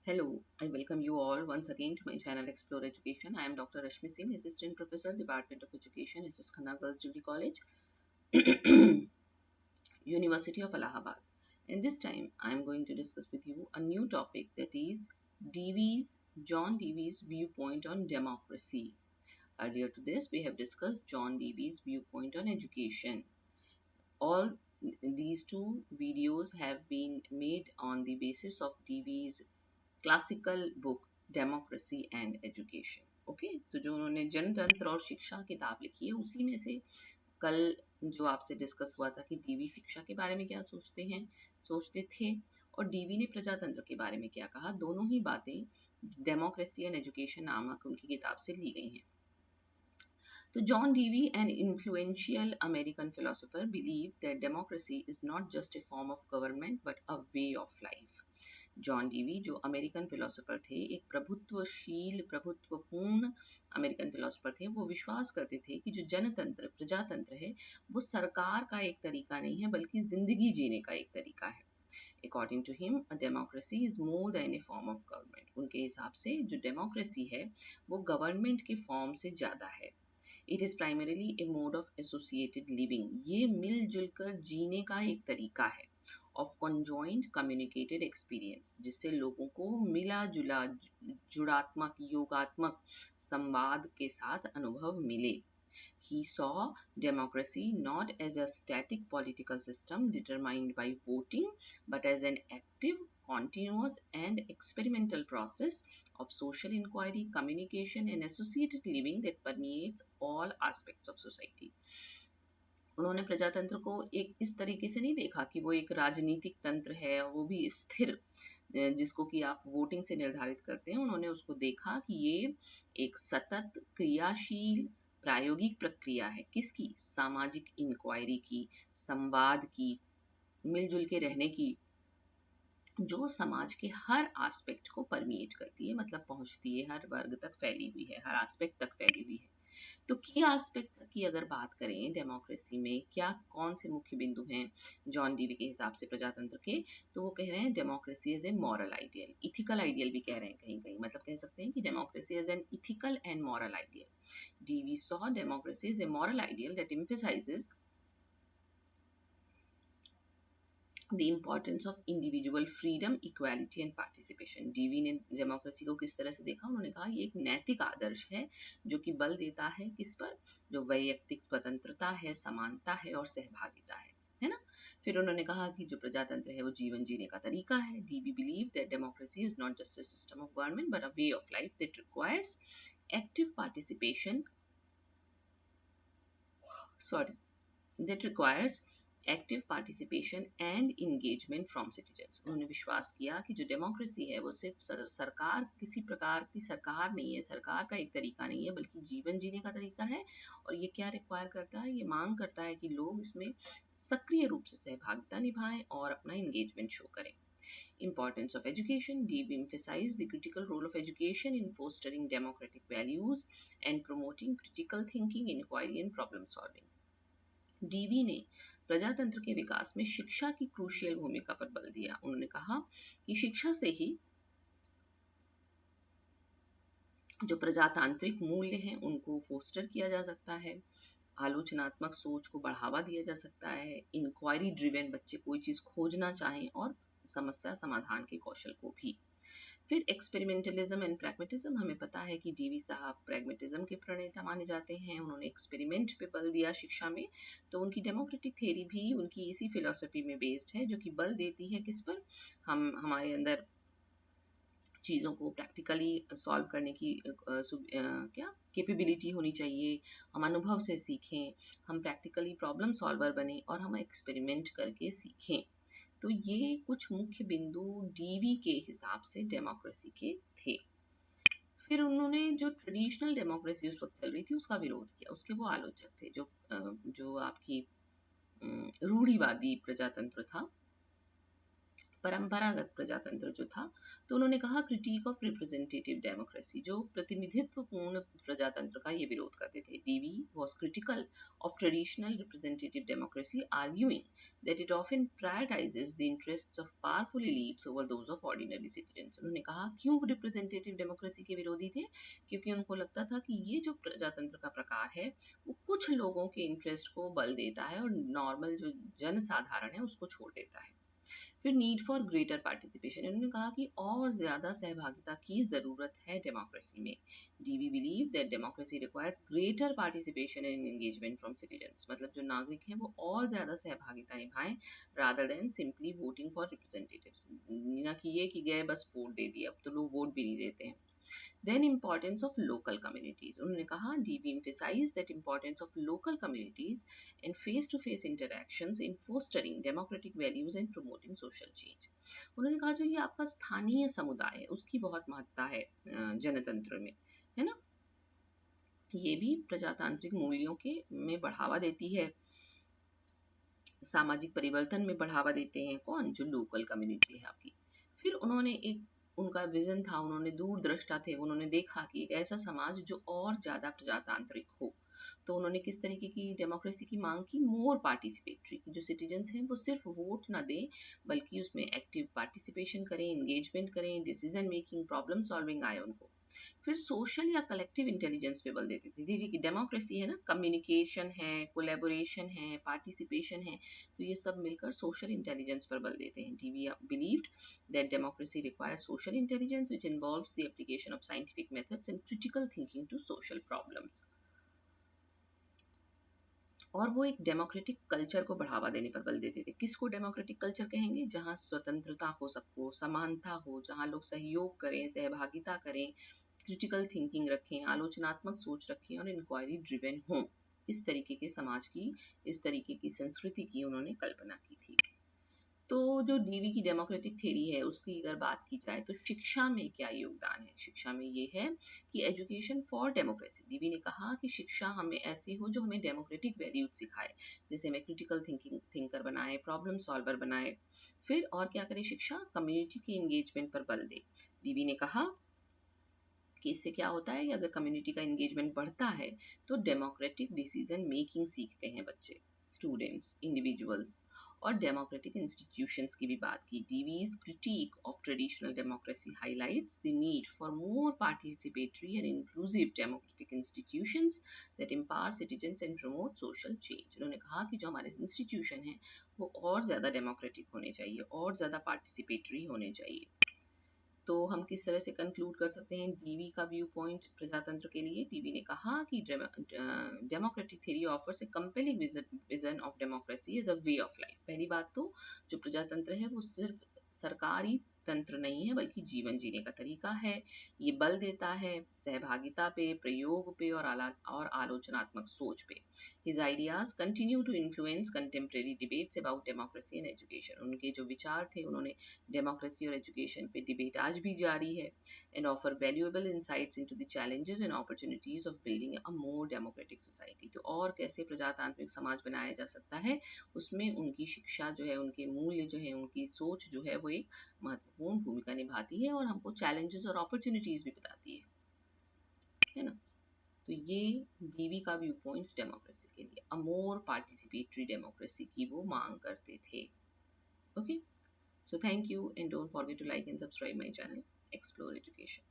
Hello, I welcome you all once again to my channel Explore Education. I am Dr. Rashmi Singh, Assistant Professor, Department of Education, SS Khanna Girls Degree College, University of Allahabad. And this time I am going to discuss with you a new topic, that is John Dewey's viewpoint on democracy. Earlier to this, we have discussed John Dewey's viewpoint on education. All these two videos have been made on the basis of Dewey's classical book democracy and education. Okay, तो जो उन्होंने जनतंत्र और शिक्षा किताब लिखी है उसी में से कल जो आपसे डिस्कस हुआ था कि डीवी शिक्षा के बारे में क्या सोचते थे और डीवी ने प्रजातंत्र के बारे में क्या कहा, दोनों ही बातें डेमोक्रेसी एंड एजुकेशन नामक उनकी किताब से ली गई हैं। So John Dewey, an influential American philosopher, believed that democracy is not just a form of government but a way of life. John Dewey जो अमेरिकन फिलोसोफर थे, एक प्रभुत्वपूर्ण अमेरिकन फिलोसोफर थे, वो विश्वास करते थे कि जो जनतंत्र प्रजातंत्र है वो सरकार का एक तरीका नहीं है बल्कि जिंदगी जीने का एक तरीका है। According to him, a democracy is more than a form of government. उनके हिसाब से जो डेमोक्रेसी है वो गवर्नमेंट के फॉर्म से ज़्यादा है। It is primarily A mode of associated living, ये मिलजुल कर जीने का एक तरीका है। ऑफ कंजॉइंट कम्युनिकेटेड एक्सपीरियंस, जिससे लोगों को मिला जुला जुड़ात्मक योगात्मक संवाद के साथ अनुभव मिले। He saw democracy not as a static political system determined by voting, but as an active, continuous, and experimental process of social inquiry, communication, and associated living that permeates all aspects of society. उन्होंने प्रजातंत्र को एक इस तरीके से नहीं देखा कि वो एक राजनीतिक तंत्र है, वो भी स्थिर जिसको कि आप वोटिंग से निर्धारित करते हैं। उन्होंने उसको देखा कि ये एक सतत क्रियाशील प्रायोगिक प्रक्रिया है, किसकी? सामाजिक इंक्वायरी की, संवाद की, मिलजुल के रहने की, जो समाज के हर एस्पेक्ट को परमिएट करती है, मतलब पहुंचती है, हर वर्ग तक फैली हुई है, हर एस्पेक्ट तक फैली हुई है। तो की एस्पेक्ट की अगर बात करें डेमोक्रेसी में क्या कौन से मुख्य बिंदु हैं जॉन डीवी के हिसाब से प्रजातंत्र के, तो वो कह रहे हैं democracy as a moral ideal, ethical ideal भी कह रहे हैं कहीं कहीं, मतलब कह सकते हैं कि democracy as an ethical and moral ideal. Dewey saw democracy as a moral ideal that emphasizes the importance of individual freedom, equality and participation। Dewey ने डेमोक्रेसी को किस तरह से देखा? उन्होंने कहा ये एक नैतिक आदर्श है जो कि बल देता है किस पर? जो वैयक्तिक स्वतंत्रता है, समानता है और सहभागिता है ना। फिर उन्होंने कहा कि जो प्रजातंत्र है वो जीवन जीने का तरीका है। Dewey believe that democracy is not just a system of government but a way of life that requires active participation, sorry that requires active participation and engagement from citizens. उन्होंने विश्वास किया कि जो डेमोक्रेसी है वो सिर्फ सरकार किसी प्रकार की सरकार नहीं है, सरकार का एक तरीका नहीं है बल्कि जीवन जीने का तरीका है। और ये क्या रिक्वायर करता है? ये मांग करता है कि लोग इसमें सक्रिय रूप से सहभागिता निभाएं और अपना इंगेजमेंट शो करें। Importance of education. Deep emphasized the critical role of education in fostering democratic values and promoting critical thinking, inquiry and problem solving. Dewey ने प्रजातंत्र के विकास में शिक्षा की क्रूशियल भूमिका पर बल दिया। उन्होंने कहा कि शिक्षा से ही जो प्रजातांत्रिक मूल्य हैं उनको फोस्टर किया जा सकता है, आलोचनात्मक सोच को बढ़ावा दिया जा सकता है, इंक्वायरी ड्रिवेन बच्चे कोई चीज खोजना चाहें और समस्या समाधान के कौशल को भी। फिर एक्सपेरिमेंटलिज्म एंड प्रैग्मेटिज्म, हमें पता है कि डीवी साहब प्रैग्मेटिज्म के प्रणेता माने जाते हैं। उन्होंने एक्सपेरिमेंट पे बल दिया शिक्षा में, तो उनकी डेमोक्रेटिक थ्योरी भी उनकी इसी फिलोसफी में बेस्ड है जो कि बल देती है किस पर? हम हमारे अंदर चीज़ों को प्रैक्टिकली सॉल्व करने की क्या कैपेबिलिटी होनी चाहिए, हम अनुभव से सीखें, हम प्रैक्टिकली प्रॉब्लम सॉल्वर बने और हम एक्सपेरिमेंट करके सीखें। तो ये कुछ मुख्य बिंदु डीवी के हिसाब से डेमोक्रेसी के थे। फिर उन्होंने जो ट्रेडिशनल डेमोक्रेसी उस वक्त चल रही थी उसका विरोध किया। उसके वो आलोचक थे जो आपकी रूढ़िवादी प्रजातंत्र था, परंपरागत प्रजातंत्र जो था, तो उन्होंने कहा क्रिटिक ऑफ रिप्रेजेंटेटिव डेमोक्रेसी, जो प्रतिनिधित्वपूर्ण प्रजातंत्र का ये विरोध करते थे. Dewey was critical of traditional representative democracy, arguing that it often prioritises the interests of powerful elites over those of ordinary citizens. उन्होंने कहा क्यों रिप्रेजेंटेटिव डेमोक्रेसी के विरोधी थे, क्योंकि उनको लगता था कि ये जो प्रजातंत्र का प्रकार है वो कुछ लोगों के इंटरेस्ट को बल देता है और नॉर्मल जो जन साधारण है उसको छोड़ देता है. फिर नीड फॉर ग्रेटर पार्टिसिपेशन, इन्होंने कहा कि और ज्यादा सहभागिता की जरूरत है डेमोक्रेसी में. Dewey believe that democracy requires greater participation and engagement from citizens, मतलब जो नागरिक हैं वो और ज्यादा सहभागिता निभाएं rather than simply voting for representatives. ना कि ये कि गए बस वोट दे दिया, अब तो लोग वोट भी नहीं देते हैं. Then importance of local communities. उन्होंने कहा DB emphasized that importance of local communities and face-to-face interactions in fostering democratic values and promoting social change. उन्होंने कहा जो ये आपका स्थानीय समुदाय है उसकी बहुत महत्ता है जनतंत्र में, है ना. ये भी प्रजातांत्रिक मूल्यों के में बढ़ावा देती है, सामाजिक परिवर्तन में बढ़ावा देते हैं. कौन? जो लोकल कम्युनिटी है आपकी. फिर उन्होंने एक उनका विजन था, उन्होंने दूरदृष्टा थे, उन्होंने देखा कि एक ऐसा समाज जो और ज्यादा प्रजातांत्रिक हो. तो उन्होंने किस तरीके की डेमोक्रेसी की मांग की? मोर पार्टिसिपेटरी, जो सिटीजन्स हैं वो सिर्फ वोट ना दें बल्कि उसमें एक्टिव पार्टिसिपेशन करें, एंगेजमेंट करें, डिसीजन मेकिंग, प्रॉब्लम सॉल्विंग आए उनको. फिर सोशल या कलेक्टिव इंटेलिजेंस पे बल देते थे. देखिए कि डेमोक्रेसी है ना, कम्युनिकेशन है, कोलेबोरेशन है, पार्टिसिपेशन है, तो ये सब मिलकर सोशल इंटेलिजेंस पर बल देते हैं. TV believed that democracy requires social intelligence which involves the application of scientific methods and critical thinking to social problems. और वो एक डेमोक्रेटिक कल्चर को बढ़ावा देने पर बल देते थे. किसको डेमोक्रेटिक कल्चर कहेंगे? जहाँ स्वतंत्रता हो, सबको समानता हो, जहाँ लोग सहयोग करें, सहभागिता करें, क्रिटिकल थिंकिंग रखें, आलोचनात्मक सोच रखें और इंक्वायरी ड्रिवेन हों. इस तरीके के समाज की, इस तरीके की संस्कृति की उन्होंने कल्पना की थी. तो जो डीवी की डेमोक्रेटिक थ्योरी है उसकी अगर बात की जाए तो शिक्षा में क्या योगदान है? शिक्षा में ये है कि एजुकेशन फॉर डेमोक्रेसी. डीवी ने कहा कि शिक्षा हमें ऐसी हो जो हमें डेमोक्रेटिक वैल्यूज सिखाए, जैसे हमें क्रिटिकल थिंकर बनाए, प्रॉब्लम सॉल्वर बनाए. फिर और क्या करे? शिक्षा कम्युनिटी के एंगेजमेंट पर बल दे. डीवी ने कहा कि इससे क्या होता है कि अगर कम्युनिटी का एंगेजमेंट बढ़ता है तो डेमोक्रेटिक डिसीजन मेकिंग सीखते हैं बच्चे, स्टूडेंट्स, इंडिविजुअल्स. और डेमोक्रेटिक इंस्टीट्यूशंस की भी बात की. Divi's critic of traditional democracy highlights the need for more participatory and inclusive democratic institutions that empower citizens and promote social change. उन्होंने कहा कि जो हमारे इंस्टीट्यूशन हैं वो और ज़्यादा डेमोक्रेटिक होने चाहिए, और ज़्यादा पार्टिसिपेटरी होने चाहिए. तो हम किस तरह से कंक्लूड कर सकते हैं डीवी का व्यू पॉइंट प्रजातंत्र के लिए? डीवी ने कहा कि democratic theory offers a compelling vision of democracy as a way of life. पहली बात तो जो प्रजातंत्र है वो सिर्फ सरकारी तंत्र नहीं है बल्कि जीवन जीने का तरीका है. ये बल देता है सहभागिता पे, प्रयोग पे और आलोचनात्मक सोच पे. His ideas continue to influence contemporary debates about democracy and education. उनके जो विचार थे उन्होंने डेमोक्रेसी और एजुकेशन पे डिबेट आज भी जारी है. And offer valuable insights into the challenges and opportunities of building a more democratic society. तो और कैसे प्रजातांत्रिक समाज बनाया जा सकता है उसमें उनकी शिक्षा जो है, उनके मूल्य जो है, उनकी सोच जो है वो एक महत्वपूर्ण भूमिका निभाती है और हमको चैलेंजेस और अपॉर्चुनिटीज भी बताती है ना. तो ये डीवी का व्यू पॉइंट डेमोक्रेसी के लिए, अ मोर पार्टिसिपेटरी डेमोक्रेसी की वो मांग करते थे. Okay, so thank you and don't forget to like and subscribe my channel Explore Education.